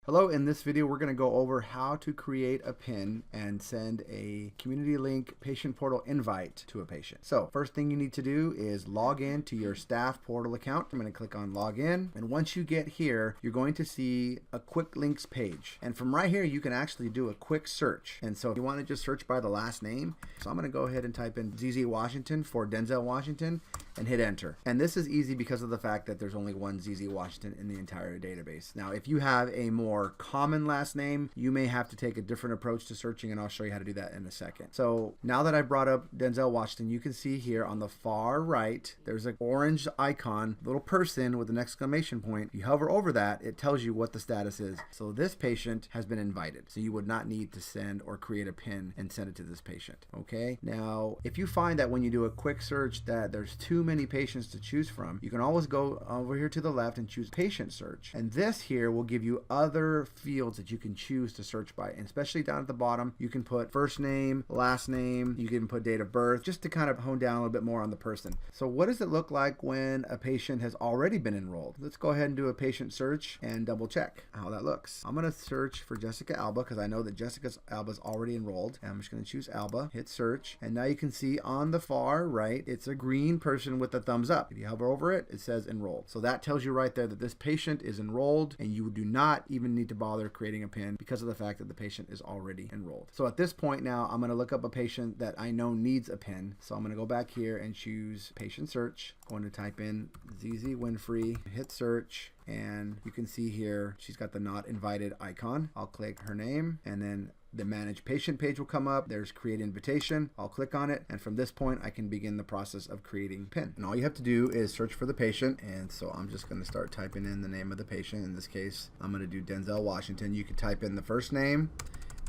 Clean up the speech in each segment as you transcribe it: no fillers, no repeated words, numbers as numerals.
Hello, in this video we're going to go over how to create a PIN and send a Community Link patient portal invite to a patient. So first thing you need to do is log in to your staff portal account. I'm going to click on login, and once you get here you're going to see a quick links page, and from right here you can actually do a quick search. And so if you want to just search by the last name, so I'm going to go ahead and type in ZZ Washington for Denzel Washington and hit enter. And this is easy because of the fact that there's only one ZZ Washington in the entire database. Now if you have a more common last name, you may have to take a different approach to searching, and I'll show you how to do that in a second. So now that I brought up Denzel Washington, you can see here on the far right there's an orange icon, little person with an exclamation point. You hover over that, it tells you what the status is. So this patient has been invited, so you would not need to send or create a PIN and send it to this patient. Okay, now if you find that when you do a quick search that there's too many patients to choose from, you can always go over here to the left and choose patient search, and this here will give you other fields that you can choose to search by. And especially down at the bottom you can put first name, last name, you can put date of birth, just to kind of hone down a little bit more on the person. So what does it look like when a patient has already been enrolled? Let's go ahead and do a patient search and double check how that looks. I'm going to search for Jessica Alba because I know that Jessica Alba is already enrolled, and I'm just going to choose Alba, hit search, and now you can see on the far right it's a green person with a thumbs up. If you hover over it, it says enrolled. So that tells you right there that this patient is enrolled, and you do not even need to bother creating a PIN because of the fact that the patient is already enrolled. So at this point now I'm going to look up a patient that I know needs a PIN. So I'm going to go back here and choose patient search. I'm going to type in ZZ Winfrey, hit search, and you can see here she's got the not invited icon. I'll click her name, and then the manage patient page will come up. There's create invitation. I'll click on it, and from this point I can begin the process of creating PIN. And all you have to do is search for the patient, and so I'm just going to start typing in the name of the patient. In this case I'm going to do Denzel Washington. You can type in the first name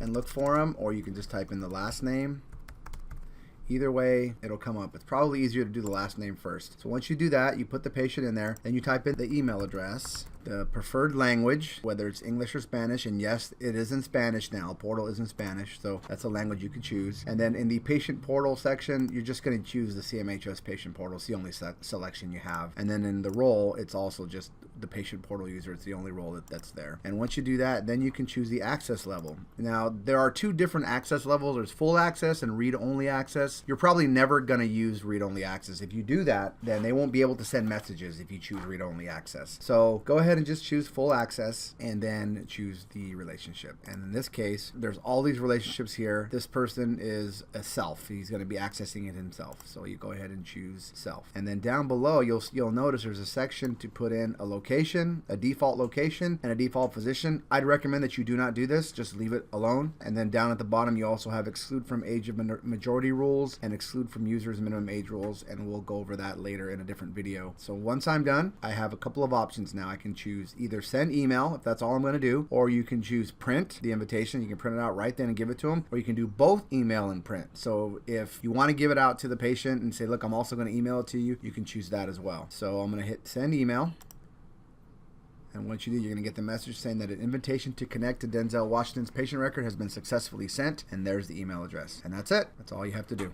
and look for him, or you can just type in the last name. Either way, it'll come up. It's probably easier to do the last name first. So once you do that, you put the patient in there, then you type in the email address, the preferred language, whether it's English or Spanish, and yes, it is in Spanish now. Portal is in Spanish, so that's a language you can choose. And then in the patient portal section, you're just going to choose the CMHS patient portal. It's the only selection you have. And then in the role, it's also just the patient portal user. It's the only role that's there. And once you do that, then you can choose the access level. Now, there are two different access levels. There's full access and read-only access. You're probably never going to use read-only access. If you do that, then they won't be able to send messages if you choose read-only access. So go ahead and just choose full access and then choose the relationship. And in this case, there's all these relationships here. This person is a self. He's going to be accessing it himself. So you go ahead and choose self. And then down below, you'll notice there's a section to put in a location, a default location, and a default physician. I'd recommend that you do not do this. Just leave it alone. And then down at the bottom, you also have exclude from age of majority rules and exclude from users minimum age rules, and we'll go over that later in a different video. So once I'm done, I have a couple of options now. I can choose either send email, if that's all I'm going to do, or you can choose print the invitation. You can print it out right then and give it to them, or you can do both email and print. So if you want to give it out to the patient and say, look, I'm also going to email it to you, you can choose that as well. So I'm going to hit send email. And once you do, you're going to get the message saying that an invitation to connect to Denzel Washington's patient record has been successfully sent, and there's the email address. And that's it. That's all you have to do.